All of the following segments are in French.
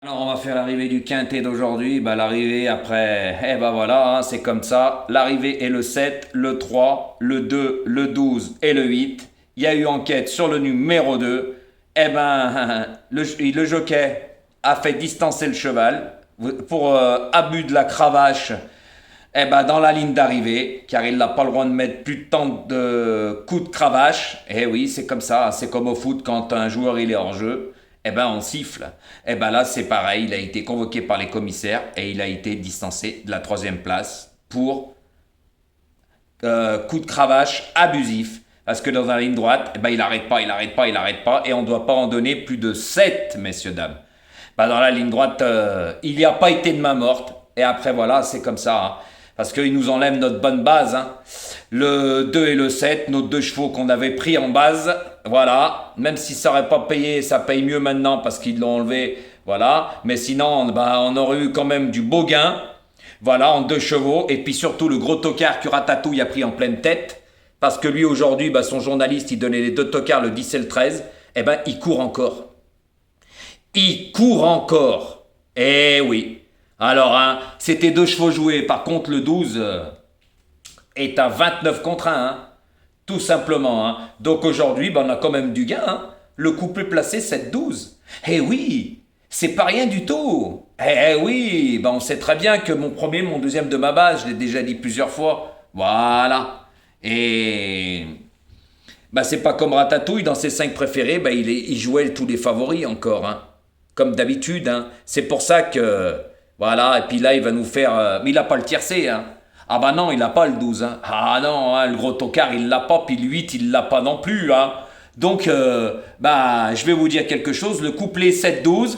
Alors on va faire l'arrivée du quintet d'aujourd'hui. L'arrivée après, voilà, hein, c'est comme ça. L'arrivée est le 7, le 3, le 2, le 12 et le 8. Il y a eu enquête sur le numéro 2. Le jockey a fait distancer le cheval pour abus de la cravache. Dans la ligne d'arrivée, car il n'a pas le droit de mettre plus de temps de coups de cravache. Oui, c'est comme ça, c'est comme au foot quand un joueur il est hors jeu. On siffle. Là, c'est pareil, il a été convoqué par les commissaires et il a été distancé de la troisième place pour coup de cravache abusif. Parce que dans la ligne droite, il n'arrête pas, et on ne doit pas en donner plus de 7, messieurs, dames. Dans la ligne droite, il n'y a pas été de main morte. Et après, voilà, c'est comme ça. Hein. Parce qu'ils nous enlèvent notre bonne base. Hein. Le 2 et le 7, nos deux chevaux qu'on avait pris en base. Voilà. Même si ça n'aurait pas payé, ça paye mieux maintenant parce qu'ils l'ont enlevé. Voilà. Mais sinon, on aurait eu quand même du beau gain. Voilà, en deux chevaux. Et puis surtout, le gros tocard que Ratatouille a pris en pleine tête. Parce que lui, aujourd'hui, son journaliste, il donnait les deux tocards, le 10 et le 13. Il court encore. Il court encore. Eh oui. Alors, hein, c'était deux chevaux joués. Par contre, le 12 est à 29 contre 1. Hein, tout simplement. Hein. Donc aujourd'hui, on a quand même du gain. Hein. Le couplet placé 7-12. Eh oui, c'est pas rien du tout. Eh oui, on sait très bien que mon premier, mon deuxième de ma base, je l'ai déjà dit plusieurs fois. Voilà. Et c'est pas comme Ratatouille, dans ses 5 préférés, il jouait tous les favoris encore. Hein. Comme d'habitude. Hein. C'est pour ça que... Voilà, et puis là, il va nous faire... mais il n'a pas le tiercé, hein. Ah non, il n'a pas le 12, hein. Ah non, hein, le gros tocard, il l'a pas, puis le 8, il l'a pas non plus, hein. Donc, je vais vous dire quelque chose. Le couplet 7-12,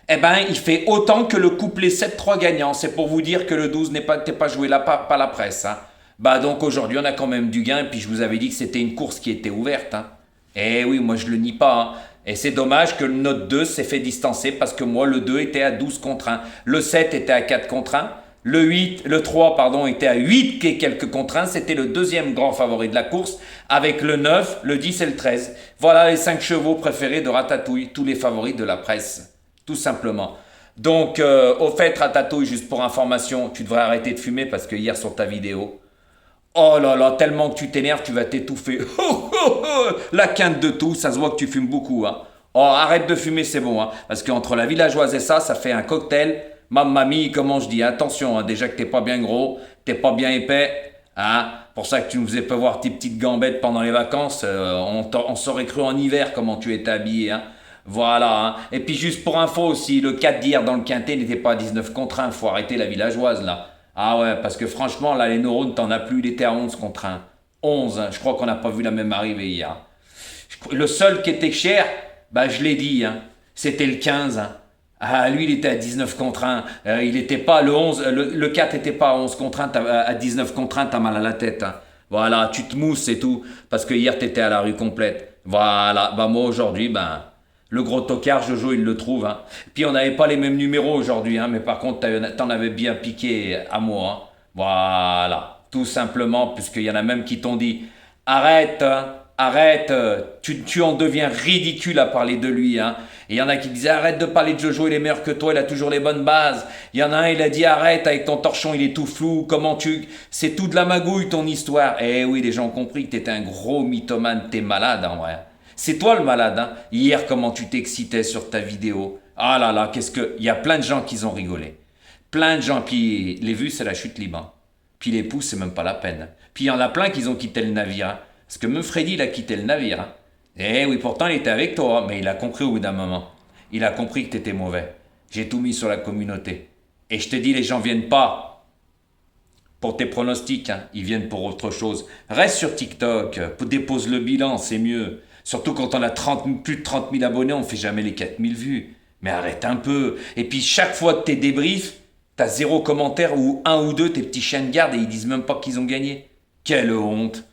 il fait autant que le couplet 7-3 gagnant. C'est pour vous dire que le 12 n'était pas joué là, pas la presse, hein. Donc aujourd'hui, on a quand même du gain, et puis je vous avais dit que c'était une course qui était ouverte, hein. Eh oui, moi je le nie pas, hein. Et c'est dommage que notre 2 s'est fait distancer parce que moi, le 2 était à 12 contre 1. Le 7 était à 4 contre 1. Le 3, était à 8 et quelques contre 1. C'était le deuxième grand favori de la course avec le 9, le 10 et le 13. Voilà les 5 chevaux préférés de Ratatouille, tous les favoris de la presse, tout simplement. Donc, au fait, Ratatouille, juste pour information, tu devrais arrêter de fumer parce que hier sur ta vidéo, oh là là, tellement que tu t'énerves, tu vas t'étouffer. La quinte de tout, ça se voit que tu fumes beaucoup. Hein. Oh, arrête de fumer, c'est bon. Hein. Parce qu'entre la villageoise et ça fait un cocktail. Mamma mia, comment je dis, attention, hein, déjà que t'es pas bien gros, t'es pas bien épais. Hein. Pour ça que tu nous faisais pas voir tes petites gambettes pendant les vacances. On s'aurait cru en hiver comment tu étais habillé. Hein. Voilà. Hein. Et puis juste pour info aussi, le 4 d'hier dans le quintet n'était pas à 19 contre 1. Faut arrêter la villageoise là. Ah ouais, parce que franchement, là, les neurones, t'en as plus. Il était à 11 contre 1. 11, hein. Je crois qu'on n'a pas vu la même arrivée hier. Le seul qui était cher, je l'ai dit, hein. C'était le 15. Hein. Ah, lui, il était à 19 contre 1. Il n'était pas le 11. Le 4 n'était pas à 11 contre 1. À 19 contre 1, t'as mal à la tête. Hein. Voilà, tu te mousses, c'est tout. Parce que hier, t'étais à la rue complète. Voilà, moi, aujourd'hui, le gros tocard, Jojo, il le trouve. Hein. Puis on n'avait pas les mêmes numéros aujourd'hui, hein, mais par contre, t'en avais bien piqué à moi. Hein. Voilà, tout simplement, puisqu'il y en a même qui t'ont dit « Arrête, hein, arrête, tu en deviens ridicule à parler de lui. Hein. » Et il y en a qui disaient « Arrête de parler de Jojo, il est meilleur que toi, il a toujours les bonnes bases. » Il y en a un, il a dit « Arrête, avec ton torchon, il est tout flou, comment tu... C'est tout de la magouille, ton histoire. » Eh oui, les gens ont compris que t'étais un gros mythomane, t'es malade en vrai. C'est toi le malade, hein. Hier, comment tu t'excitais sur ta vidéo. Ah là là, il y a plein de gens qui ont rigolé. Plein de gens, puis les vues, c'est la chute libre. Hein. Puis les pouces, c'est même pas la peine. Puis il y en a plein qui ont quitté le navire. Hein. Parce que même Freddy, il a quitté le navire. Hein. Eh oui, pourtant, il était avec toi, hein, mais il a compris au bout d'un moment. Il a compris que t'étais mauvais. J'ai tout mis sur la communauté. Et je te dis, les gens viennent pas pour tes pronostics, hein. Ils viennent pour autre chose. Reste sur TikTok, dépose le bilan, c'est mieux. Surtout quand on a plus de 30 000 abonnés, on ne fait jamais les 4 000 vues. Mais arrête un peu. Et puis chaque fois que tes débriefs, t'as 0 commentaire ou 1 ou 2, tes petits chiens de garde, et ils disent même pas qu'ils ont gagné. Quelle honte.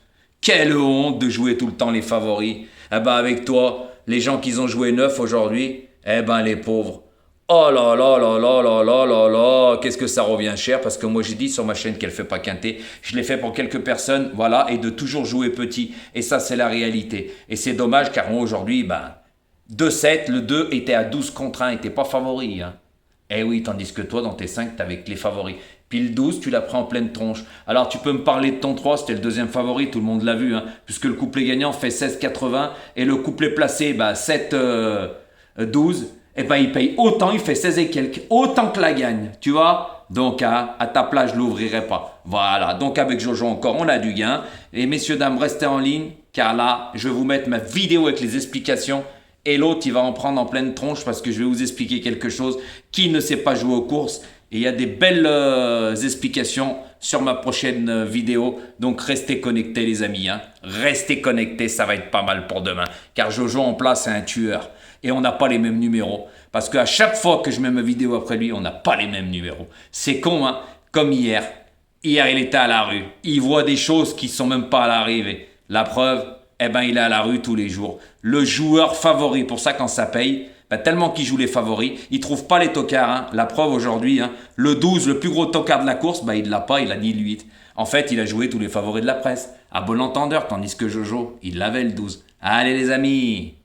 Quelle honte de jouer tout le temps les favoris. Avec toi, les gens qui ont joué 9 aujourd'hui, les pauvres. Oh là là là là là là là là, qu'est-ce que ça revient cher, parce que moi j'ai dit sur ma chaîne qu'elle fait pas quinter, je l'ai fait pour quelques personnes, voilà, et de toujours jouer petit, et ça c'est la réalité. Et c'est dommage car moi aujourd'hui, 2-7, le 2 était à 12 contre 1, était pas favori, hein. Eh oui, tandis que toi, dans tes 5, t'avais que les favoris. Puis le 12, tu l'as pris en pleine tronche. Alors tu peux me parler de ton 3, c'était le deuxième favori, tout le monde l'a vu, hein, puisque le couplet gagnant fait 16,80 et le couplet placé, 7, 12, et ben il paye autant, il fait 16 et quelques, autant que la gagne, tu vois. Donc à ta place, je l'ouvrirai pas. Voilà, donc avec Jojo encore, on a du gain. Et messieurs, dames, restez en ligne, car là, je vais vous mettre ma vidéo avec les explications. Et l'autre, il va en prendre en pleine tronche parce que je vais vous expliquer quelque chose qui ne sait pas jouer aux courses. Et il y a des belles explications sur ma prochaine vidéo. Donc restez connectés les amis. Hein. Restez connectés, ça va être pas mal pour demain. Car Jojo en place, c'est un tueur. Et on n'a pas les mêmes numéros. Parce qu'à chaque fois que je mets ma vidéo après lui, on n'a pas les mêmes numéros. C'est con, hein. Comme hier. Hier, il était à la rue. Il voit des choses qui ne sont même pas à l'arrivée. La preuve, eh ben, il est à la rue tous les jours. Le joueur favori, pour ça quand ça paye, tellement qu'il joue les favoris, il trouve pas les tocards. Hein. La preuve aujourd'hui, hein, le 12, le plus gros tocard de la course, il l'a pas, il a dit le 8. En fait, il a joué tous les favoris de la presse. À bon entendeur, tandis que Jojo, il l'avait le 12. Allez les amis!